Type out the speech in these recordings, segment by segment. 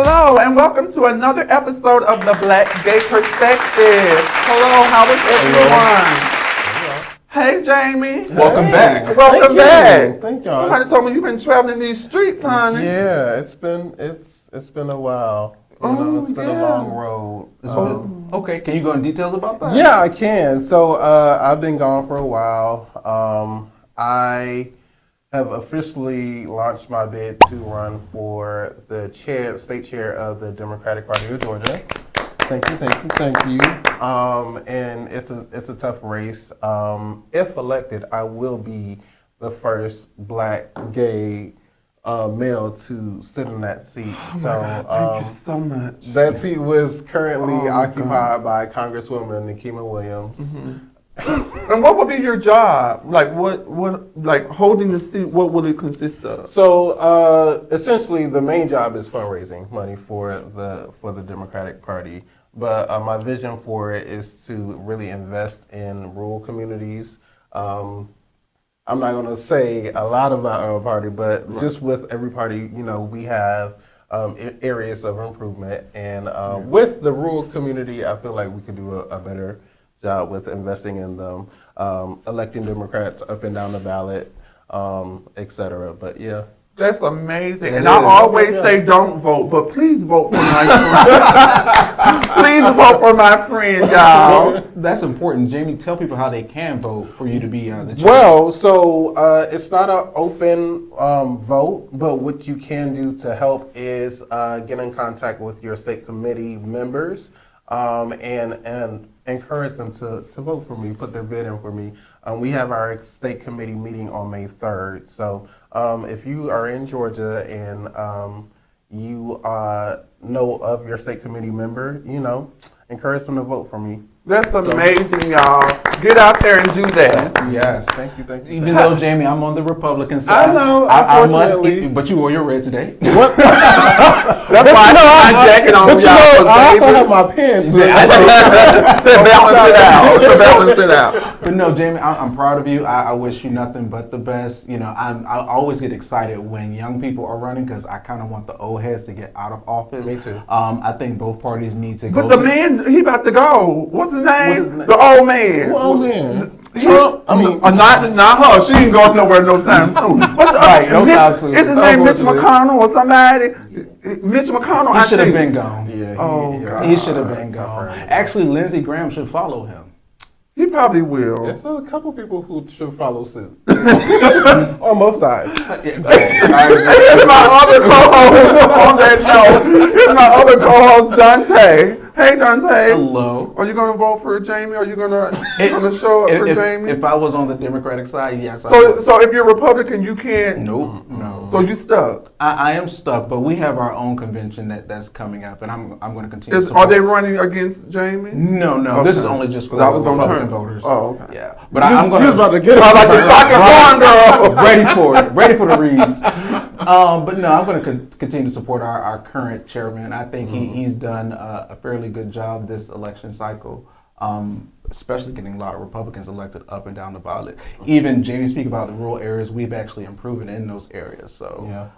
Hello, and welcome to another episode of the Black Gay Perspective. Hello, how is everyone? Hey, Jamie. Welcome back. Welcome back. Thank y'all. Somebody told me you've been traveling these streets, honey. Yeah, it's been a while. It's been a long road. Okay, can you go in details about that? Yeah, I can. So I've been gone for a while. I have officially launched my bid to run for the state chair of the Democratic Party of Georgia. Thank you. And it's a tough race. If elected, I will be the first Black gay male to sit in that seat. Thank you so much. That seat was currently occupied by Congresswoman Nikema Williams. Mm-hmm. And what would be your job? Like holding the seat, what will it consist of? So essentially the main job is fundraising money for the Democratic Party. But my vision for it is to really invest in rural communities. I'm not going to say a lot about our party, but just with every party, we have areas of improvement. And with the rural community, I feel like we could do a better job with investing in them, electing Democrats up and down the ballot, et cetera. But yeah. That's amazing. And I always say don't vote, but please vote for my friend. Please vote for my friend, y'all. Well, that's important. Jamie, tell people how they can vote for you to be the chair. Well, so it's not an open vote, but what you can do to help is get in contact with your state committee members and encourage them to vote for me, put their bid in for me. We have our state committee meeting on May 3rd. So if you are in Georgia and you know of your state committee member, encourage them to vote for me. That's amazing, y'all. Get out there and do that. Yes. Thank you. Even though, Jamie, I'm on the Republican side. I know, I unfortunately. but you wore your red today. What? That's why I'm jacket on But y'all. I also have my pants. To balance it out. But no, Jamie, I'm proud of you. I wish you nothing but the best. I always get excited when young people are running because I kind of want the old heads to get out of office. Me too. I think both parties need to go. But the man, he about to go. What's his name? The old man. Who old man? Trump? Not her. She ain't going nowhere no time soon. Right, no time soon. Is his name Mitch McConnell or somebody? Mitch McConnell, He should have been gone. Yeah, He should have been gone. Actually, Lindsey Graham should follow him. He probably will. There's a couple people who should follow suit. On both sides. Here's my other co-host on that note. Here's my other co-host, Dante. Hey, Dante. Hello. Are you going to vote for Jamie? Are you going to show up for Jamie? If I was on the Democratic side, yes. So if you're Republican, you can't? Nope. No. So you stuck? I am stuck, but we have our own convention that's coming up, and I'm going to continue. Are they running against Jamie? No. Okay. This is only just for Republican voters. Oh, okay. Yeah. But I'm going to about to get like the soccer corn girl. ready for the reads. But no, I'm going to continue to support our current chairman. I think he's done a fairly good job this election cycle, especially getting a lot of Republicans elected up and down the ballot. Even Jamie speak about the rural areas, we've actually improved in those areas. So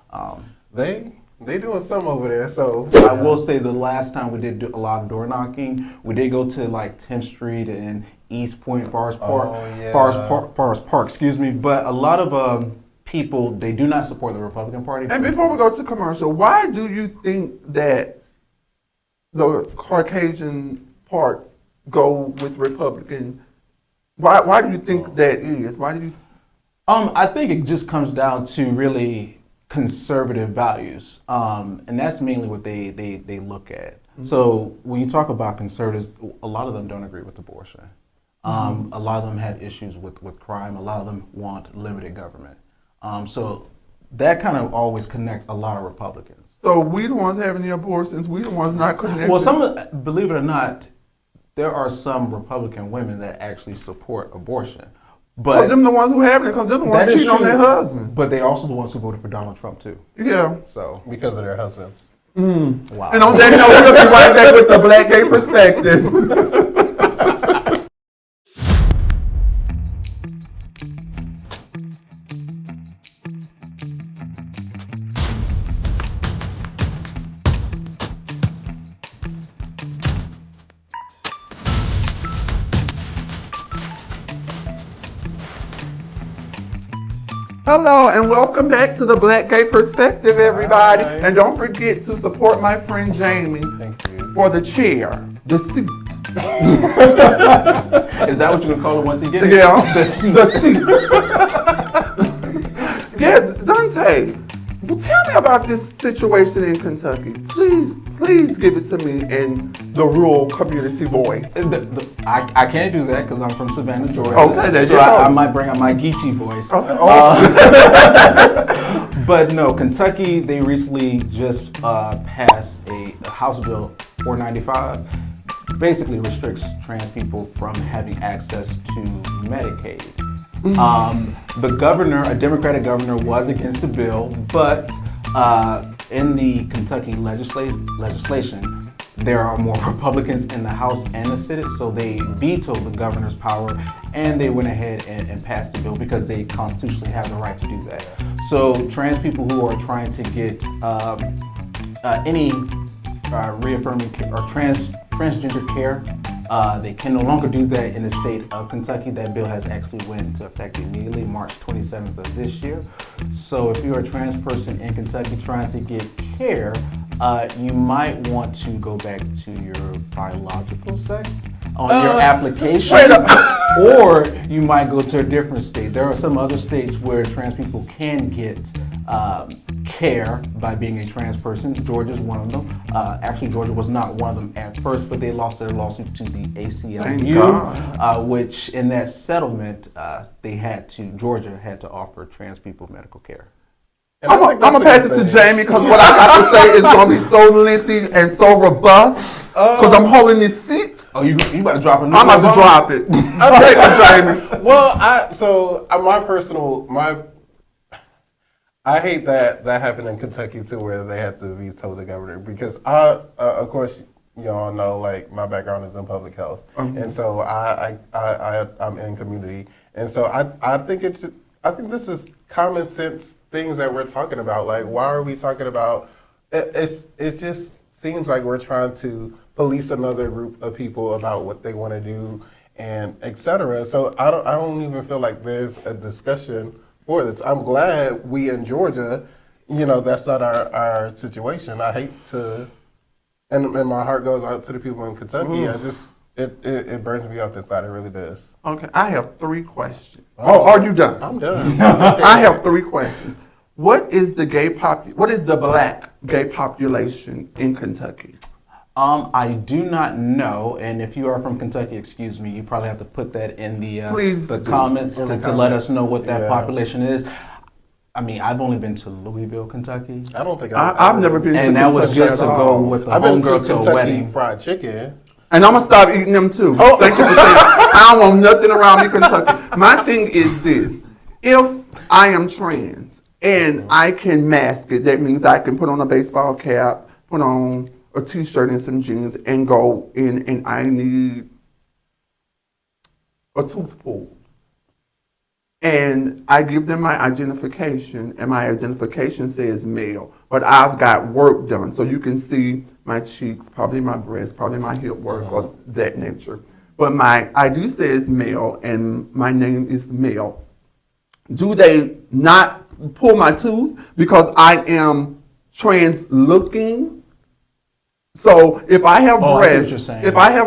they doing some over there. So I will say the last time we did do a lot of door knocking, we did go to like 10th Street and East Point, Forest Park, excuse me. But a lot of people, they do not support the Republican Party. And before we go to commercial, why do you think that the Caucasian parts go with Republican? Why do you think that is? Why do you? I think it just comes down to really conservative values, and that's mainly what they look at. Mm-hmm. So when you talk about conservatives, a lot of them don't agree with abortion. A lot of them have issues with crime. A lot of them want limited government. So that kind of always connects a lot of Republicans. So we the ones having the abortions, we the ones not connected. Well, believe it or not, there are some Republican women that actually support abortion. But them the ones who have it, because them the ones cheating on their husband. But they also the ones who voted for Donald Trump too. Yeah. So because of their husbands. Wow. And on that note, we'll be right back with the Black Gay Perspective. Hello and welcome back to the Black Gay Perspective, everybody. Hi. And don't forget to support my friend Jamie Thank you. for the chair, the seat. Is that what you're gonna call it once you get it? Yeah, The seat. Yes, Dante. Well, tell me about this situation in Kentucky. Please give it to me in the rural community voice. I can't do that because I'm from Savannah, Georgia. Okay, there so you go. I might bring out my Geechee voice. Okay. But no, Kentucky, they recently just passed a House Bill 495. Basically restricts trans people from having access to Medicaid. The governor, a Democratic governor, was against the bill, but in the Kentucky legislation, there are more Republicans in the House and the Senate, so they vetoed the governor's power, and they went ahead and passed the bill because they constitutionally have the right to do that. So trans people who are trying to get any reaffirming care or transgender care, they can no longer do that in the state of Kentucky. That bill has actually went into effect immediately, March 27th of this year. So if you're a trans person in Kentucky trying to get care, you might want to go back to your biological sex on your application, or you might go to a different state. There are some other states where trans people can get care by being a trans person. Georgia's one of them. Actually, Georgia was not one of them at first, but they lost their lawsuit to the ACLU, which in that settlement, Georgia had to offer trans people medical care. I'm gonna pass it to Jamie because what I got to say is gonna be so lengthy and so robust because I'm holding this seat. Oh, you about to drop it? I'm about to drop it. Take it, Jamie. Well, I hate that happened in Kentucky too, where they had to veto the governor because of course, you all know, like my background is in public health, and so I'm in community, and so I think this is common sense things that we're talking about. Like, why are we talking about? It just seems like we're trying to police another group of people about what they want to do and etc. So I don't even feel like there's a discussion for this. I'm glad we in Georgia, that's not our situation. I hate to, and my heart goes out to the people in Kentucky. It burns me up inside. It really does. Okay, I have 3 questions. Oh, are you done? I'm done. I have 3 questions. What is the black gay population in Kentucky? I do not know, and if you are from Kentucky, excuse me, you probably have to put that in the comments to let us know what that population is. I mean, I've only been to Louisville, Kentucky. I don't think I've never been to Kentucky. And that was just to go with the I've been homegirl to to a Kentucky wedding. Fried Chicken. And I'm gonna stop eating them too. Oh, thank you for saying that. I don't want nothing around me, Kentucky. My thing is this: if I am trans and I can mask it, that means I can put on a baseball cap, put on a t-shirt and some jeans, and go in, and I need a tooth pulled. And I give them my identification, and my identification says male, but I've got work done, so you can see my cheeks, probably my breasts, probably my hip work, or that nature. But my ID says male, and my name is male. Do they not pull my tooth because I am trans looking? So if I have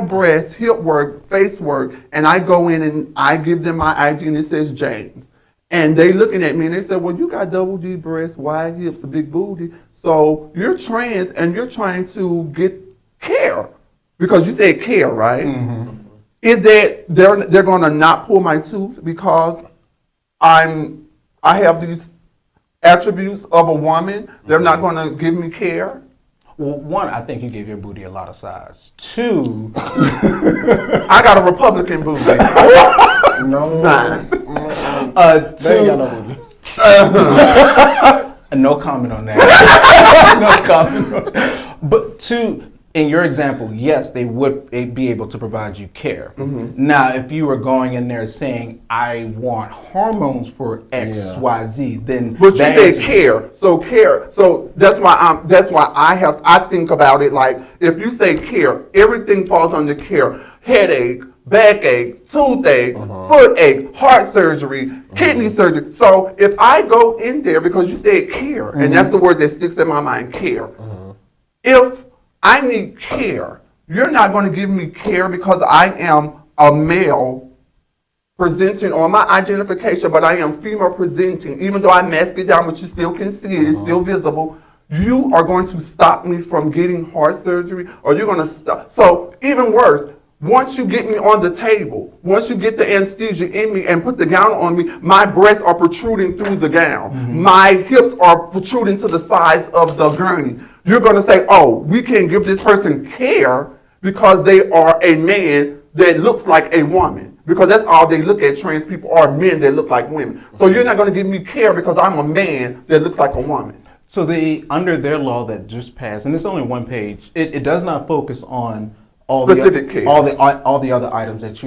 breasts, hip work, face work, and I go in and I give them my ID and it says James, and they looking at me and they say, well, you got double D breasts, wide hips, a big booty, so you're trans and you're trying to get care because you said care, right? Mm-hmm. Is that they're gonna not pull my tooth because I have these attributes of a woman? They're not gonna give me care? Well, 1, I think you gave your booty a lot of size. 2, I got a Republican booty. No. 2, no comment on that. No comment on that. But 2, in your example, yes, they would be able to provide you care. Mm-hmm. Now, if you were going in there saying, I want hormones for X, Y, Z, then but you said care. So care. So that's why I think about it like, if you say care, everything falls under care. headache, backache, toothache, foot ache, heart surgery, kidney surgery. So if I go in there, because you said care, and that's the word that sticks in my mind, care. If I need care, you're not going to give me care because I am a male presenting on my identification, but I am female presenting, even though I mask it down, but you still can see it, it's still visible. You are going to stop me from getting heart surgery, or you're going to stop. So even worse, once you get me on the table, once you get the anesthesia in me and put the gown on me, my breasts are protruding through the gown. My hips are protruding to the sides of the gurney. You're going to say, oh, we can't give this person care because they are a man that looks like a woman. Because that's all they look at. Trans people are men that look like women. So you're not going to give me care because I'm a man that looks like a woman. So under their law that just passed, and it's only one page, it does not focus on all Specific care. all the other items that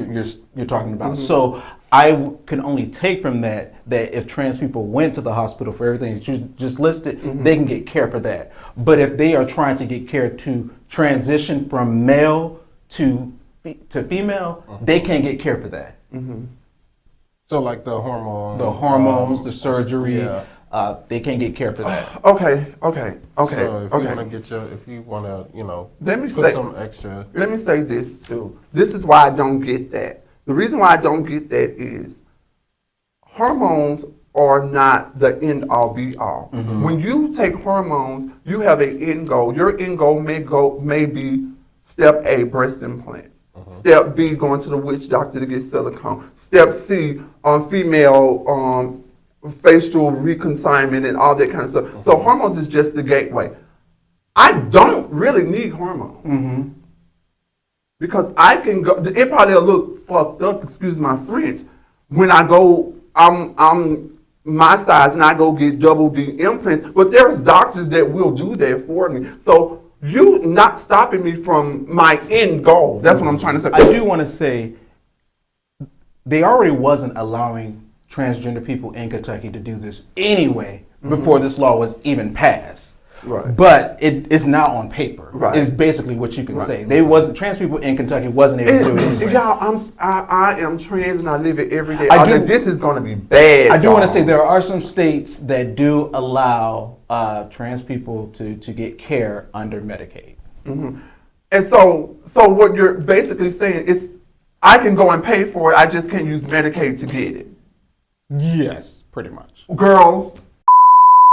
you're talking about. So I can only take from that if trans people went to the hospital for everything that you just listed, they can get care for that. But if they are trying to get care to transition from male to female, they can't get care for that. So like the hormones, the surgery, they can't get care for that. Okay. So if you want to, Let me put say- some extra. Let me say this too. This is why I don't get that. The reason why I don't get that is hormones are not the end all be all. When you take hormones, you have an end goal. Your end goal may be step A, breast implants. Step B, going to the witch doctor to get silicone. Step C, female facial reconsignment and all that kind of stuff. So hormones is just the gateway. I don't really need hormones. Because I can go, it probably will look fucked up, excuse my French, when I go, I'm my size and I go get double D implants, but there's doctors that will do that for me. So you not stopping me from my end goal. That's what I'm trying to say. I do want to say they already wasn't allowing transgender people in Kentucky to do this anyway before this law was even passed. Right. But it's now on paper. Right. Is basically what you can Right. say. Trans people in Kentucky wasn't able to do it anyway. Y'all, I am trans and I live it every day. This is going to be bad. I do want to y'all. say there are some states that do allow trans people to get care under Medicaid. And so what you're basically saying is, I can go and pay for it. I just can't use Medicaid to get it. Yes, pretty much. Girls,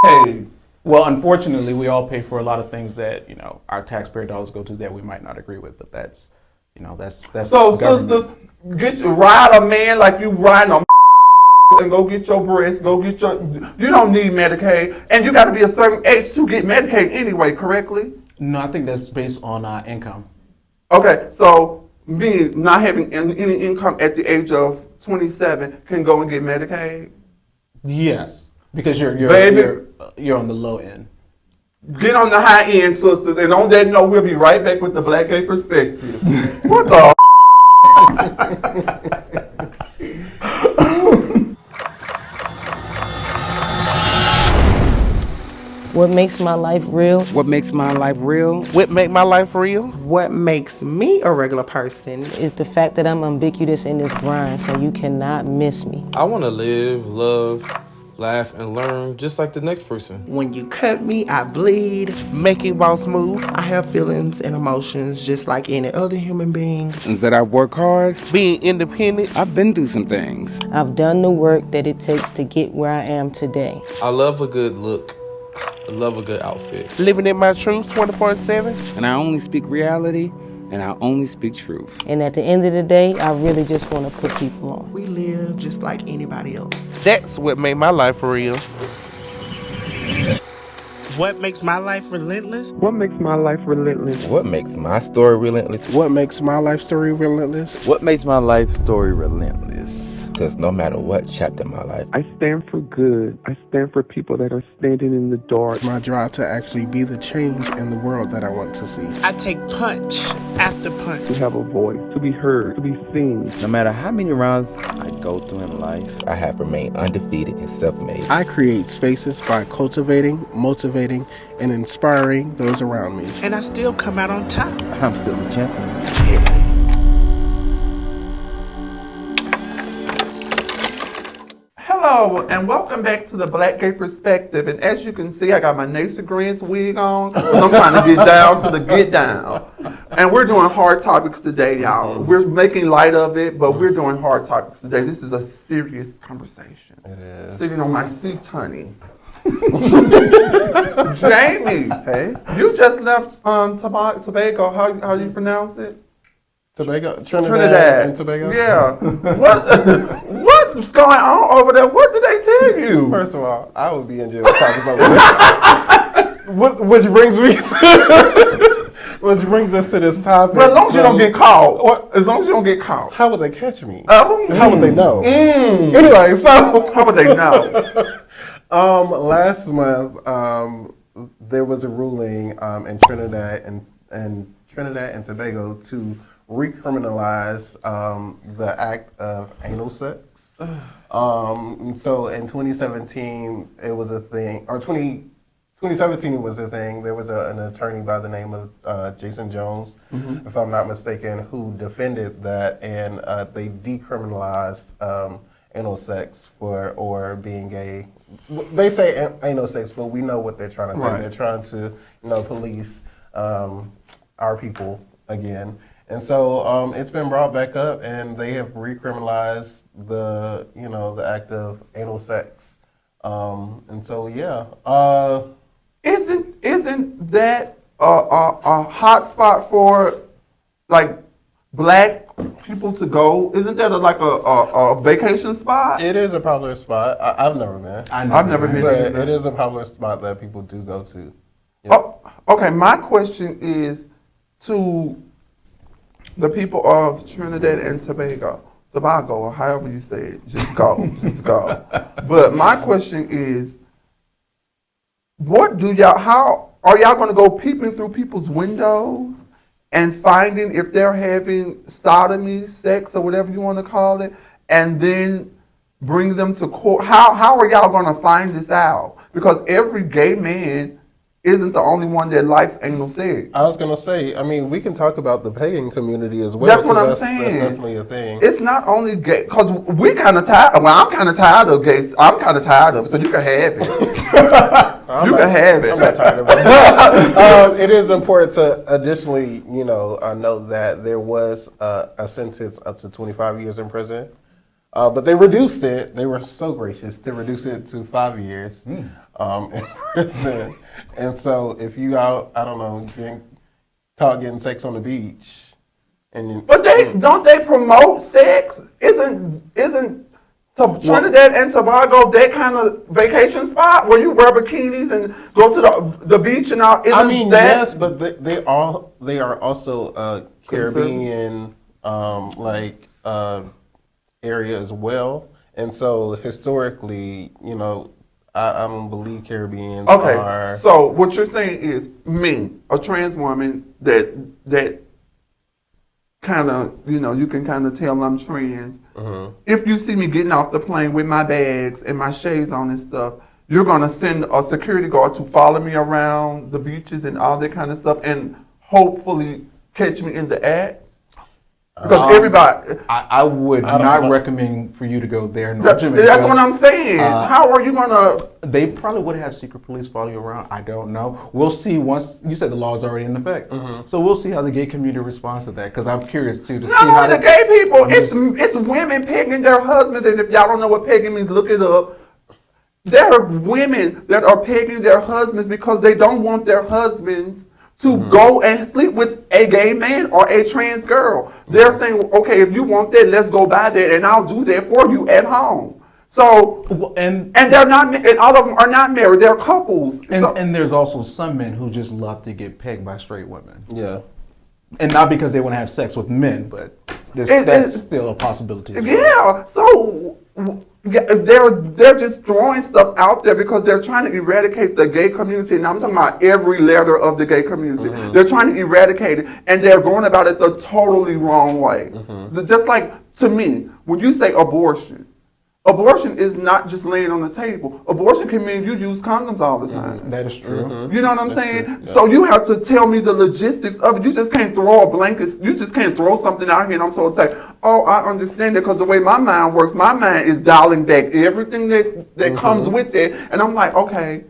hey. Well, unfortunately, we all pay for a lot of things that our taxpayer dollars go to that we might not agree with. But that's So government. sisters, ride a man like you ride a and go get your breast, you don't need Medicaid. And you got to be a certain age to get Medicaid anyway, correctly? No, I think that's based on income. Okay, so me not having any income at the age of 27 can go and get Medicaid? Yes, because you're on the low end. Get on the high end, sisters, and on that note, we'll be right back with the Black Gay Perspective. What the What makes my life real? What makes my life real? What make my life real? What makes me a regular person Is the fact that I'm ubiquitous in this grind, so you cannot miss me. I want to live, love, laugh, and learn just like the next person. When you cut me, I bleed. Making boss move. I have feelings and emotions just like any other human being. And that I work hard. Being independent. I've been through some things. I've done the work that it takes to get where I am today. I love a good look. I love a good outfit. Living in my truth 24/7. And I only speak reality, and I only speak truth. And at the end of the day, I really just want to put people on. We live just like anybody else. That's what made my life real. What makes my life relentless? What makes my life relentless? What makes my story relentless? What makes my life story relentless? What makes my life story relentless? Because no matter what chapter in my life, I stand for good. I stand for people that are standing in the dark. My drive to actually be the change in the world that I want to see. I take punch after punch. To have a voice, to be heard, to be seen. no matter how many rounds I go through in life, I have remained undefeated and self-made. I create spaces by cultivating, motivating, and inspiring those around me. And I still come out on top. I'm still the champion. Hello, and welcome back to the Black Gay Perspective. And as you can see, I got my Nasa Grants wig on, 'cause I'm trying to get down to the get down. And we're doing hard topics today, y'all. We're making light of it, but we're doing hard topics today. This is a serious conversation. It is. Sitting on my seat, honey. Jamie, Hey, you just left Tobago. How do you pronounce it? Tobago, Trinidad and Tobago. Yeah. What's going on over there? What did they tell you? First of all, I would be in jail talking over there. Which brings me to, which brings us to this topic. But as long as you don't get caught. As long as you don't get caught. How would they catch me? Oh. How would they know? Anyway, so how would they know? Last month, there was a ruling in Trinidad and Tobago to recriminalize the act of anal sex. So in 2017, it was a thing, or 2017 it was a thing. There was an attorney by the name of Jason Jones, if I'm not mistaken, who defended that, and they decriminalized anal sex or being gay. They say anal sex, but we know what they're trying to say. Right. They're trying to, police our people again. And so it's been brought back up, and they have recriminalized the act of anal sex. And so Isn't that a hot spot for like black people to go? Isn't that like a vacation spot? it is a popular spot. I've never been. I've never been But either. it is a popular spot that people do go to. Oh, okay, my question is to the people of Trinidad and Tobago, or however you say it, just go. But my question is, how are y'all gonna go peeping through people's windows and finding if they're having sodomy, sex, or whatever you wanna call it, and then bring them to court? How are y'all gonna find this out? Because every gay man isn't the only one that likes anal sex. I was gonna say, we can talk about the pagan community as well. That's what I'm 'cause saying. That's definitely a thing. It's not only gay, because we kind of tired. Well, I'm kind of tired of gays. I'm kind of tired of it, so you can have it. You can have it. I'm not tired of it. It is important to additionally, note that there was a sentence up to 25 years in prison. But they reduced it. They were so gracious to reduce it to 5 years in prison. And so if you out, I don't know, getting caught getting sex on the beach, But don't they promote sex? Isn't Trinidad and Tobago that kind of vacation spot where you wear bikinis and go to the beach and all? Yes, but they are also Caribbean area as well. And so historically, I don't believe Caribbeans are. So what you're saying is me, a trans woman that kind of, you can kind of tell I'm trans. If you see me getting off the plane with my bags and my shades on and stuff, you're going to send a security guard to follow me around the beaches and all that kind of stuff and hopefully catch me in the act? Because everybody... I would not recommend for you to go there. Nor Jamaica. That's what I'm saying. How are you going to... They probably would have secret police follow you around. I don't know. We'll see once... You said the law is already in effect. So we'll see how the gay community responds to that, because I'm curious, too, to see how... Not only the gay people, it's women pegging their husbands, and if y'all don't know what pegging means, look it up. There are women that are pegging their husbands because they don't want their husbands to go and sleep with a gay man or a trans girl. They're saying, okay, if you want that, let's go buy that, and I'll do that for you at home. So, and they're not, and all of them are not married. They're couples. And there's also some men who just love to get pegged by straight women. Yeah. And not because they want to have sex with men, but that's still a possibility. Yeah. So they're just throwing stuff out there because they're trying to eradicate the gay community. And I'm talking about every letter of the gay community. They're trying to eradicate it, and they're going about it the totally wrong way. Just like, to me, when you say abortion, abortion is not just laying on the table. Abortion can mean you use condoms all the time. That is true. You know what I'm saying? So you have to tell me the logistics of it. You just can't throw a blanket. You just can't throw something out here and I'm so excited. Oh, I understand it because the way my mind works, my mind is dialing back everything that comes with it. And I'm like, okay,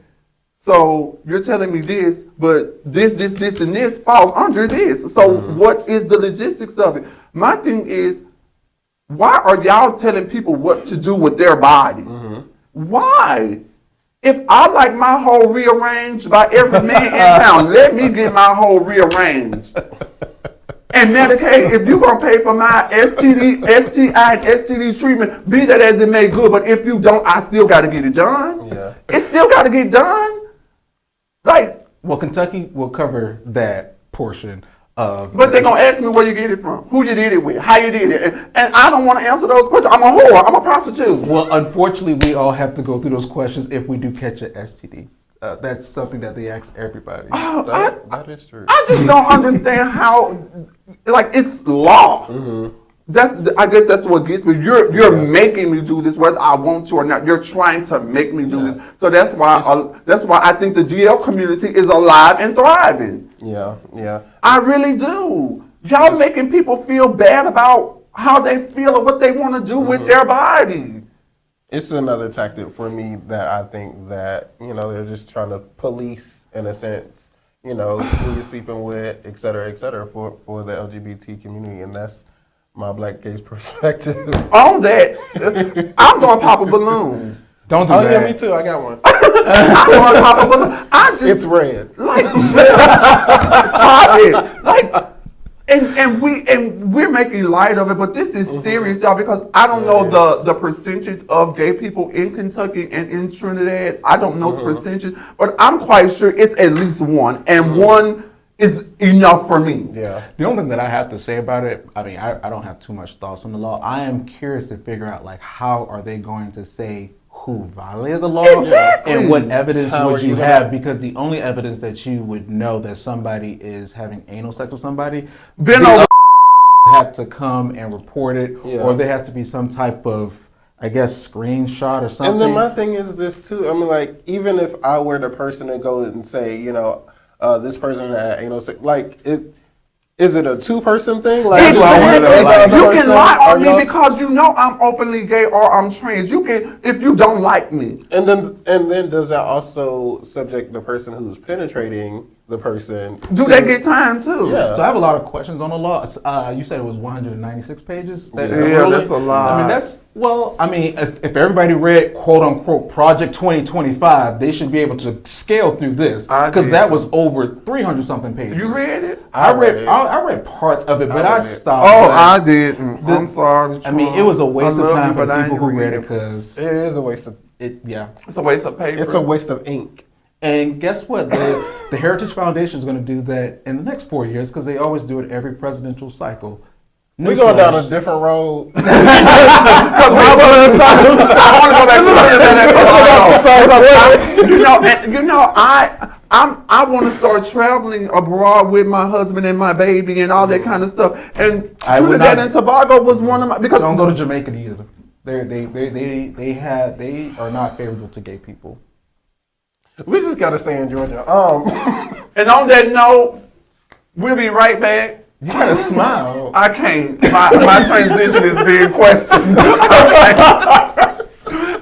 so you're telling me this, but this, and this falls under this. So what is the logistics of it? My thing is, why are y'all telling people what to do with their body? Why? If I like my whole rearranged by every man in town, let me get my whole rearranged. And Medicaid, if you're going to pay for my STI, and STD treatment, be that as it may good, but if you don't, I still got to get it done. Yeah. It still got to get done. Like, Well, Kentucky will cover that portion of. but they're going to ask me where you get it from, who you did it with, how you did it. And I don't want to answer those questions. I'm a whore. I'm a prostitute. Well, unfortunately, we all have to go through those questions if we do catch an STD. That's something that they ask everybody. That is true. I just don't understand how, like, it's law. I guess that's what gets me. You're making me do this, whether I want to or not. You're trying to make me do this. So that's why I think the GL community is alive and thriving. Yeah. I really do. Y'all making people feel bad about how they feel or what they want to do with their body. It's another tactic for me that I think that, they're just trying to police, in a sense, who you're sleeping with, et cetera, for the LGBT community. And that's my Black gay perspective. On that, I'm going to pop a balloon. Don't do that. that. Yeah, me too. I got one. I'm going to pop a balloon. It's red. Like, pop it. Like, and we're making light of it, but this is serious, y'all, because I don't know the percentage of gay people in Kentucky and in Trinidad. I don't know the percentage, but I'm quite sure it's at least one, and one is enough for me. Yeah. The only thing that I have to say about it, I mean, I don't have too much thoughts on the law. I am curious to figure out, like, how are they going to say who violated the law and what evidence would you have, because the only evidence that you would know that somebody is having anal sex with somebody, have to come and report it, or there has to be some type of, I guess, screenshot or something. And then my thing is this too. I mean, like, even if I were the person to go and say, this person had anal sex, like, is it a two-person thing? Like, exactly. You can lie on me because you know I'm openly gay or I'm trans. You can, if you don't like me. And then does that also subject the person who's penetrating the person? Do they get time too? Yeah. So I have a lot of questions on the law. You said it was 196 pages? That's a lot. I mean, if everybody read, quote unquote, Project 2025, they should be able to scale through this. Because that was over 300 something pages. You read it? I read parts of it, but I stopped. Oh, I didn't. I'm sorry. I mean, it was a waste of time for people who read it because it is a waste of it. Yeah, it's a waste of paper. It's a waste of ink. And guess what? The Heritage Foundation is going to do that in the next 4 years because they always do it every presidential cycle. We're going down a different road. Because I want to go back to I want to start traveling abroad with my husband and my baby and all that kind of stuff. And Trinidad and Tobago was one of my, because don't go to Jamaica either. They are not favorable to gay people. We just gotta stay in Georgia. And on that note, we'll be right back. You gotta smile. I can't. My transition is being questioned.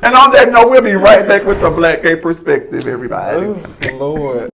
And on that note, we'll be right back with the Black Gay Perspective, everybody. Oh, Lord.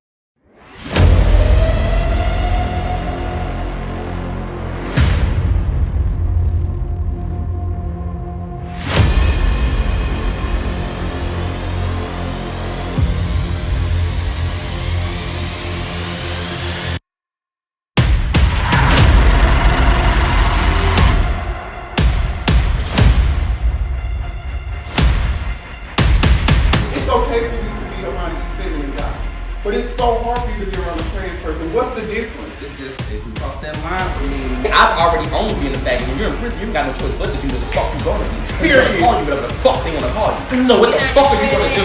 But it's so hard for you to be around a trans person. What's the difference? It's just, if you cross that line for me, I've already owned being the fact that when you're in prison, you ain't got no choice but to do what the fuck you gonna do. They're gonna call you whatever the fuck they wanna call you. So what the fuck are you gonna do?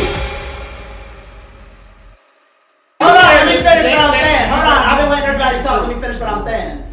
Hold on, let me finish what I'm saying. Hold on, I've been letting everybody talk. Let me finish what I'm saying.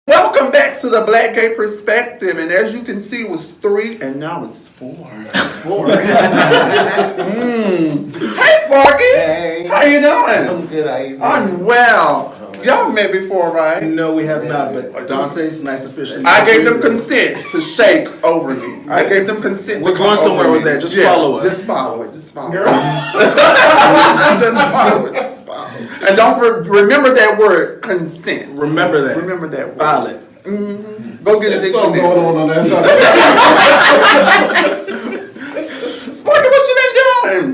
Welcome back to the Black Gay Perspective, and as you can see, it was 3, and now it's 4. Hey, Sparky. Hey. How you doing? I'm good. How you doing? I'm well. Y'all met before, right? No, we have not, but Dante's nice officially. I gave them consent to shake over me. I gave them consent. We're to going come somewhere over with me. that. Just follow us. Just follow it. Just follow it. Just follow it. Just follow it. And don't remember that word, consent. Remember that. Remember that word. File it. Mm-hmm. Go get a There's dictionary. something going on that side. Sparky, what you been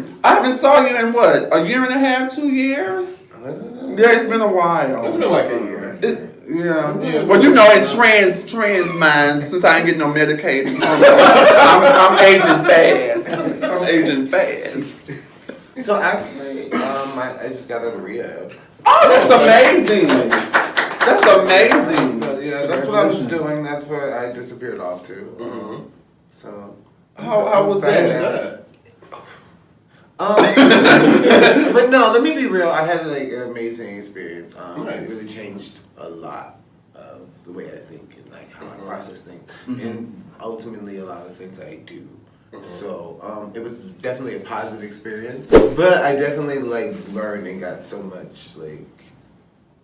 doing? I haven't saw you in what, a year and a half, 2 years? Yeah, it's been a while. It's been like a year. Yeah. Well, you know, in trans minds, since I ain't getting no medicated, I'm aging fast. I'm aging fast. So actually, I just got out of rehab. Oh, that's amazing. That's amazing. So yeah, that's what I was doing. That's where I disappeared off to. So How was that? But no, let me be real. I had like an amazing experience. It really changed a lot of the way I think and like how I process things, and ultimately a lot of things I do. So it was definitely a positive experience, but I definitely like learned and got so much like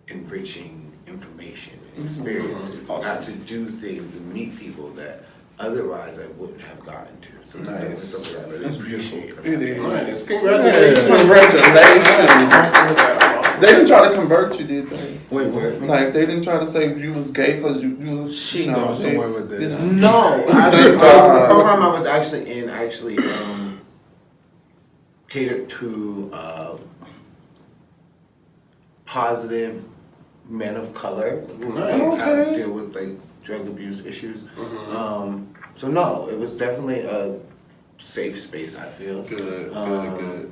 enriching information and experiences. Got to do things and meet people that otherwise I wouldn't have gotten to. So it's something I really appreciate. It is. Nice. Congratulations. They didn't try to convert you, did they? Wait, what? Like, they didn't try to say you was gay because you was... She going somewhere with this. No. The program I was actually in catered to positive men of color who deal with like drug abuse issues. So no, it was definitely a safe space, I feel. Good.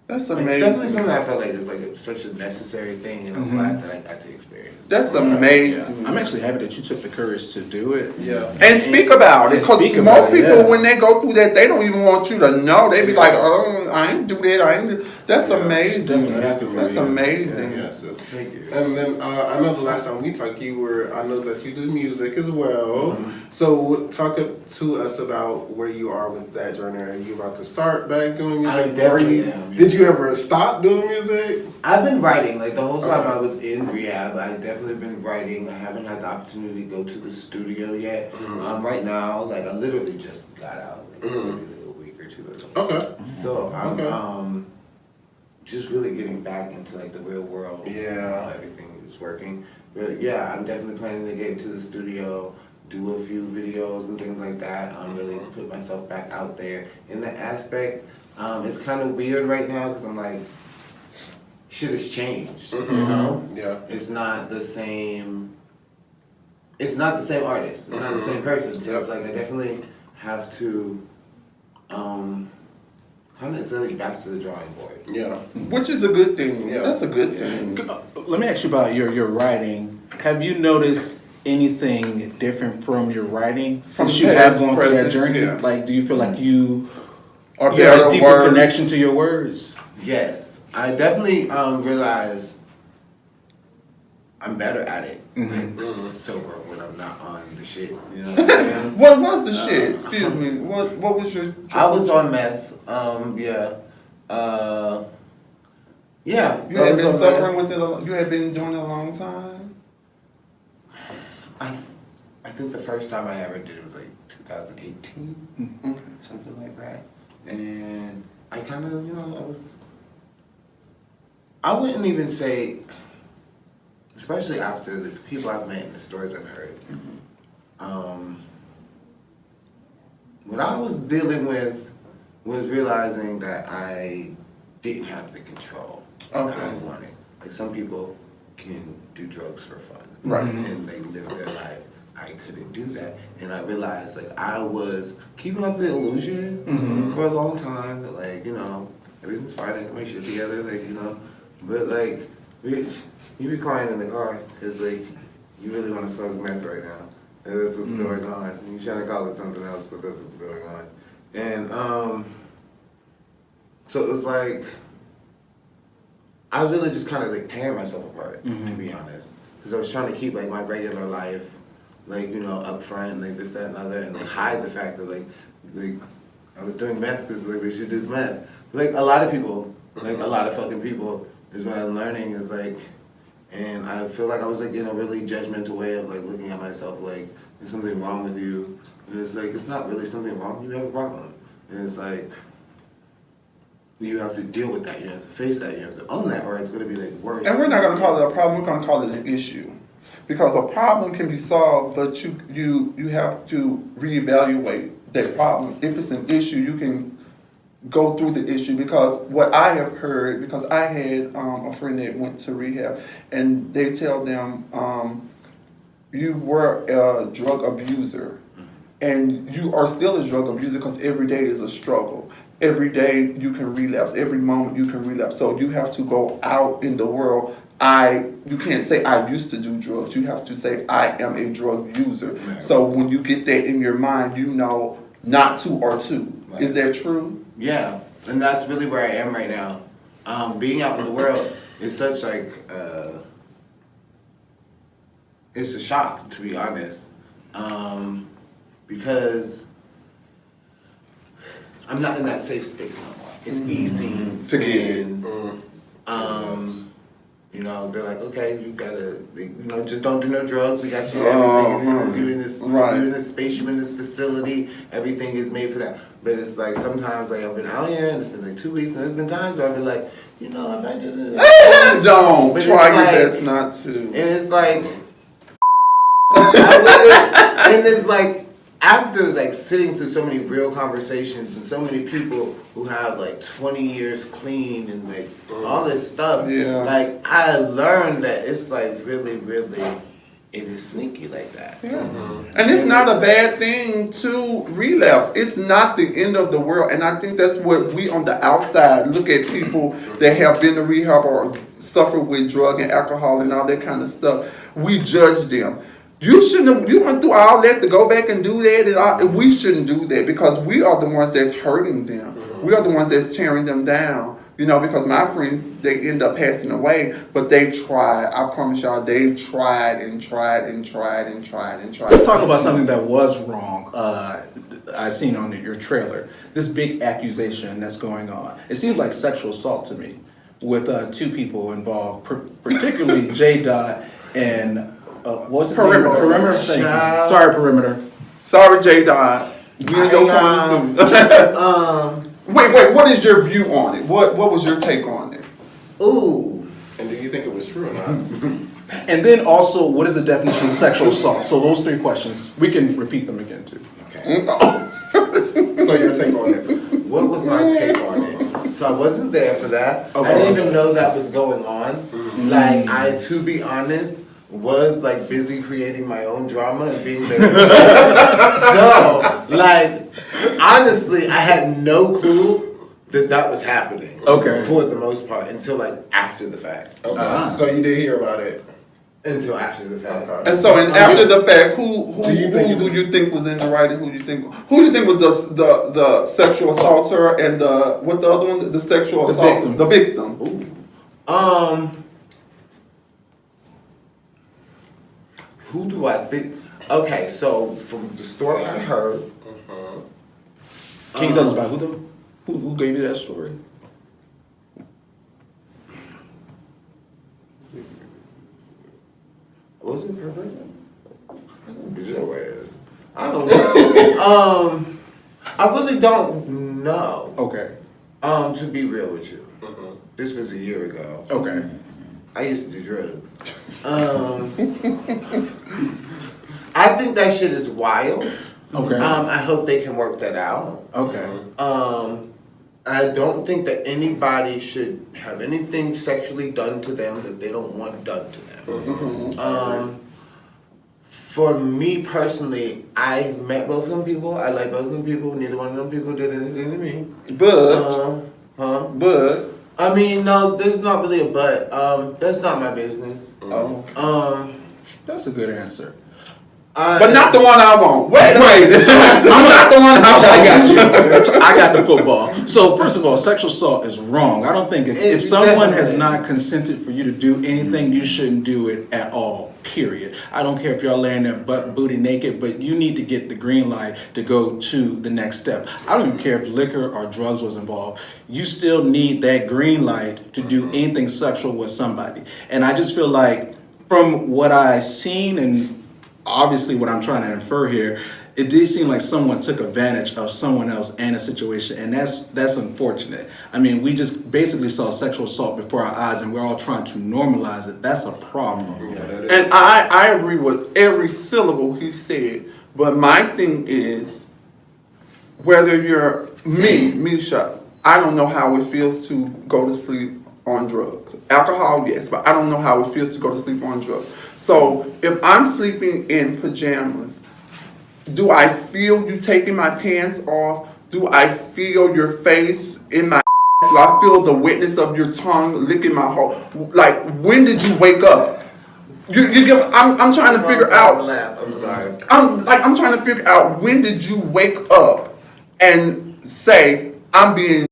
That's It's amazing. definitely something I felt like is like such a necessary thing, and I'm glad that I got to experience. That's amazing. Yeah. I'm actually happy that you took the courage to do it. Yeah. And speak about it, because most people, when they go through that, they don't even want you to know. They be like, oh, I ain't do that, I ain't do. That's amazing. That's amazing. Yes, thank you. And then I know the last time we talked, I know that you do music as well. So talk to us about where you are with that journey. Are you about to start back doing music? I definitely am. Did you ever stop doing music? I've been writing, like the whole time I was in rehab, I definitely been writing. I haven't had the opportunity to go to the studio yet. Right now, like I literally just got out like maybe a week or two ago. Okay. So I'm just really getting back into like the real world. Yeah. How everything is working. But yeah, I'm definitely planning to get into the studio, do a few videos and things like that. Really put myself back out there in that aspect. It's kind of weird right now because I'm like, shit has changed, you know? Yeah. It's not the same. It's not the same artist. It's not the same person. So it's like I definitely have to kind of send it back to the drawing board. Yeah. Which is a good thing. Yeah. That's a good thing. Let me ask you about your writing. Have you noticed anything different from your writing since you have gone through that journey? Yeah. Like, do you feel like you have a deeper connection to your words? Yes. I definitely realize I'm better at it. Like, sober when I'm not on the shit. You know what I'm saying? What was the shit? Excuse me. What was your... I was on meth. Yeah. Yeah. You had been suffering with it. You had been doing it a long time? I think the first time I ever did it was like 2018. Something like that. And I kind of, I wouldn't even say, especially after the people I've met and the stories I've heard, what I was dealing with was realizing that I didn't have the control that I wanted. Like some people can do drugs for fun. Right. And they live their life. I couldn't do that. And I realized like I was keeping up the illusion for a long time that like, everything's fine, I can make shit together, but like Bitch, you be crying in the car because, like, you really want to smoke meth right now. And that's what's going on. You're trying to call it something else, but that's what's going on. And, so it was like, I was really just kind of, like, tearing myself apart, to be honest. Because I was trying to keep, like, my regular life, like, you know, up front, like, this, that, and other, and, like, hide the fact that, like I was doing meth because, like, we should do meth. Like, a lot of people, like, a lot of fucking people, is what I'm learning is, like, and I feel like I was, like, in a really judgmental way of, like, looking at myself, like, there's something wrong with you. And it's like, it's not really something wrong. You have a problem. And it's like, you have to deal with that. You have to face that. You have to own that, or it's going to be, like, worse. And we're not going to call it a problem. We're going to call it an issue. Because a problem can be solved, but you have to reevaluate that problem. If it's an issue, you can go through the issue. Because what I have heard, because I had a friend that went to rehab, and they tell them, you were a drug abuser, and you are still a drug abuser because every day is a struggle. Every day you can relapse. Every moment you can relapse. So you have to go out in the world. You can't say I used to do drugs. You have to say I am a drug user. Right. So when you get that in your mind, you know not to or to. Right. Is that true? Yeah, and that's really where I am right now. Being out in the world is such like, it's a shock, to be honest. Because I'm not in that safe space no more. It's easy to get in. You know, they're like, okay, you gotta, you know, just don't do no drugs. We got you everything. You're in this, you're in this space. You're in this facility. Everything is made for that. But it's like sometimes, like I've been out here and it's been like 2 weeks, and there's been times where I've been like, you know, if I just don't try your best not to. And it's like, and it's like. After like sitting through so many real conversations and so many people who have like 20 years clean and like all this stuff, like I learned that it's like really, it is sneaky like that. Yeah. And it's not a bad thing to relapse. It's not the end of the world. And I think that's what we on the outside look at people that have been to rehab or suffer with drug and alcohol and all that kind of stuff. We judge them. You shouldn't have, you went through all that to go back and do that. And we shouldn't do that because we are the ones that's hurting them. We are the ones that's tearing them down. You know, because my friends, they end up passing away, but they tried. I promise y'all, they tried and tried and tried and tried and tried. Let's talk about something that was wrong. I seen on your trailer, this big accusation that's going on. It seems like sexual assault to me with 2 people involved, particularly J. Dot and what's his name? Perimeter. Sorry, Perimeter. Sorry, J. Dot. You know Wait, what is your view on it? What was your take on it? Ooh. And do you think it was true or not? And then also, what is the definition of sexual assault? So those 3 questions, we can repeat them again too. Okay. So your take on it? What was my take on it? So I wasn't there for that. Okay. I didn't even know that was going on. Like, I, to be honest, was like busy creating my own drama and being there. So, like, honestly, I had no clue that was happening. Okay. For the most part, until like after the fact. Okay. So you did hear about it until after the fact. Okay. And so, after the fact, who do you think was in the right, and who do you think was the sexual assaulter and what the other one, the sexual assault, the victim? Ooh. Who do I think? Okay, so from the story I heard, can you tell us about who gave you that story? Was it Perversion? I don't know. I really don't know. Okay. To be real with you, this was a year ago. Okay. I used to do drugs. I think that shit is wild. Okay. I hope they can work that out. Okay. I don't think that anybody should have anything sexually done to them that they don't want done to them. For me personally, I've met both of them people. I like both of them people. Neither one of them people did anything to me. But I mean, no, there's not really a but. That's not my business. That's a good answer. But not the one I want. Wait, Right. I'm not the one I want. I got you. I got the football. So first of all, sexual assault is wrong. I don't think if someone has not consented for you to do anything, you shouldn't do it at all. Period. I don't care if y'all laying there butt booty naked, but you need to get the green light to go to the next step. I don't even care if liquor or drugs was involved. You still need that green light to do anything sexual with somebody. And I just feel like from what I seen and obviously what I'm trying to infer here, it did seem like someone took advantage of someone else and a situation, and that's unfortunate. I mean, we just basically saw sexual assault before our eyes, and we're all trying to normalize it. That's a problem. And I agree with every syllable he said, but my thing is, whether you're me, Misha, I don't know how it feels to go to sleep on drugs. Alcohol, yes, but I don't know how it feels to go to sleep on drugs. So if I'm sleeping in pajamas, do I feel you taking my pants off? Do I feel your face in my ass? Do I feel the wetness of your tongue licking my hole? Like, when did you wake up? I'm trying to figure out. I'm sorry. I'm trying to figure out, when did you wake up and say I'm being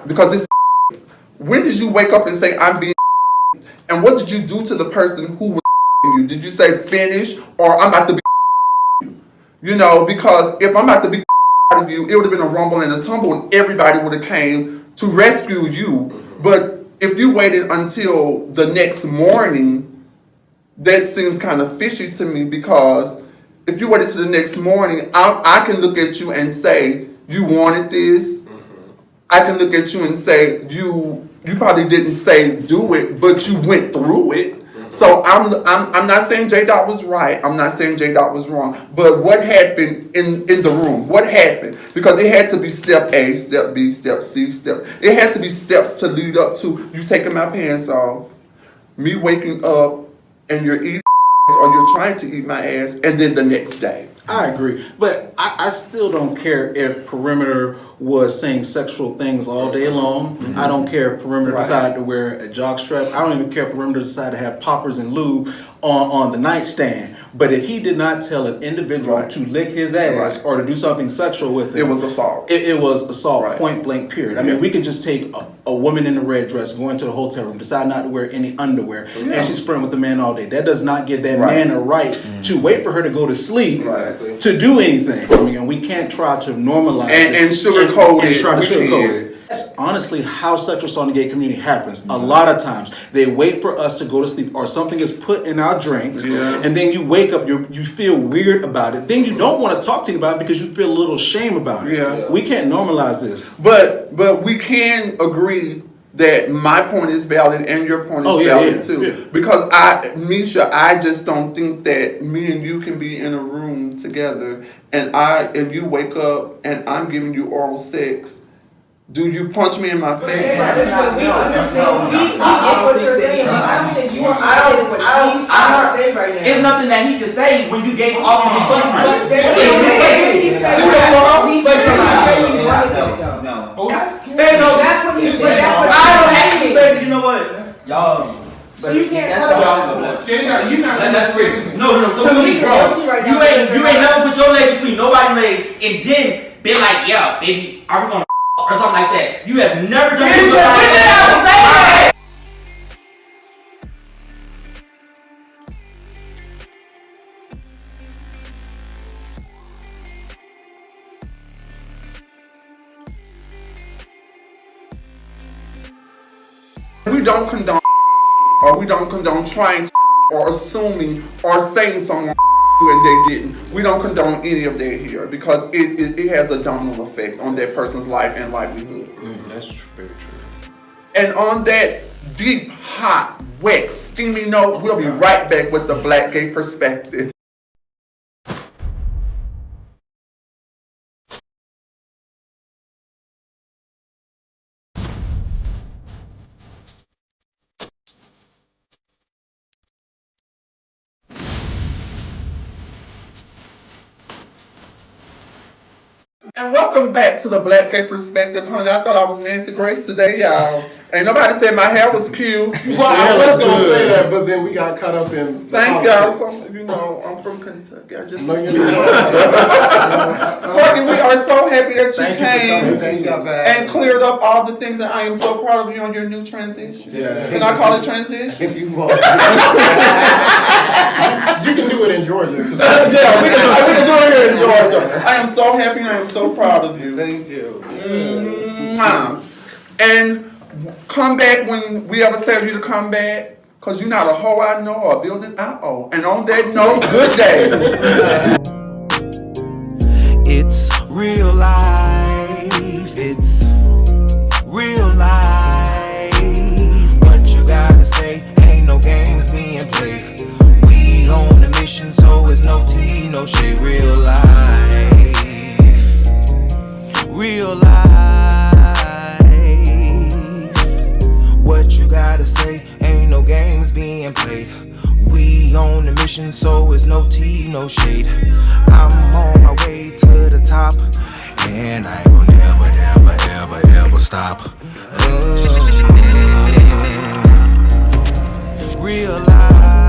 because it's. When did you wake up and say I'm being and what did you do to the person who was you? Did you say finish or I'm about to be you know, because if I'm about to be out of you, it would have been a rumble and a tumble and everybody would have came to rescue you. But if you waited until the next morning, that seems kind of fishy to me, because if you waited to the next morning, I can look at you and say, you wanted this. I can look at you and say, you probably didn't say do it, but you went through it. So I'm not saying J Dot was right. I'm not saying J Dot was wrong. But what happened in the room? What happened? Because it had to be step A, step B, step C, step. It had to be steps to lead up to you taking my pants off, me waking up, and you're eating or you're trying to eat my ass, and then the next day. I agree, but I still don't care if Perimeter was saying sexual things all day long. Mm-hmm. I don't care if Perimeter decided to wear a jockstrap. I don't even care if Perimeter decided to have poppers and lube on the nightstand. But if he did not tell an individual to lick his ass or to do something sexual with him, it was assault. It was assault, point blank, period. I mean, we could just take a woman in a red dress, go into the hotel room, decide not to wear any underwear, and she's friends with the man all day. That does not give that man a right to wait for her to go to sleep to do anything. I mean, we can't try to normalize it and sugarcoat it. And try to sugarcoat it. That's honestly how sexual assault in the gay community happens. A lot of times they wait for us to go to sleep, or something is put in our drinks, and then you wake up, you feel weird about it. Then you don't want to talk to you about it because you feel a little shame about it. We can't normalize this. But we can agree that my point is valid and your point is valid too. Yeah. Because Misha, I just don't think that me and you can be in a room together and you wake up and I'm giving you oral sex. Do you punch me in my face? We understand. We get what you're saying. I don't think you are getting what he's trying to say right now. It's nothing that he can say when you gave all the But that's what he's saying. You know what? Y'all. So you can't cut off. That's weird. No. So you ain't never put your leg between nobody's legs and then been like, yeah, baby, are we gonna or something like that? You have never done it. We don't condone or we don't condone trying or assuming or saying someone and they didn't. We don't condone any of that here because it has a domino effect on that person's life and livelihood. That's very true. And on that deep, hot, wet, steamy note, we'll be right back with the Black Gay Perspective. And welcome back to the Black Gay Perspective, honey. I thought I was Nancy Grace today, y'all. Ain't nobody said my hair was cute. Well, I was gonna say that, but then we got caught up in. Thank y'all. So, you know, I'm from Kentucky. I just No, you're Sparky, we are so happy that you Thank you for came coming. Thank you. and cleared up all the things that I am so proud of you on your new transition. Yeah. Can I call it transition? If you want. You can do it in Georgia. Yeah, we can do it here in Georgia. I am so happy and I am so proud of you. Thank you. Mwah. And come back when we ever tell you to come back, because you're not a hoe I know or a building I owe. And on that note, good day. It's real life. It's real life. What you gotta say, ain't no games being played. We on a mission, so it's no tea, no shade. Real life. Real life. What you gotta say, ain't no games being played. We on a mission, so it's no tea, no shade. I'm on my way to the top, and I ain't gonna never, ever, ever, ever stop. Real life.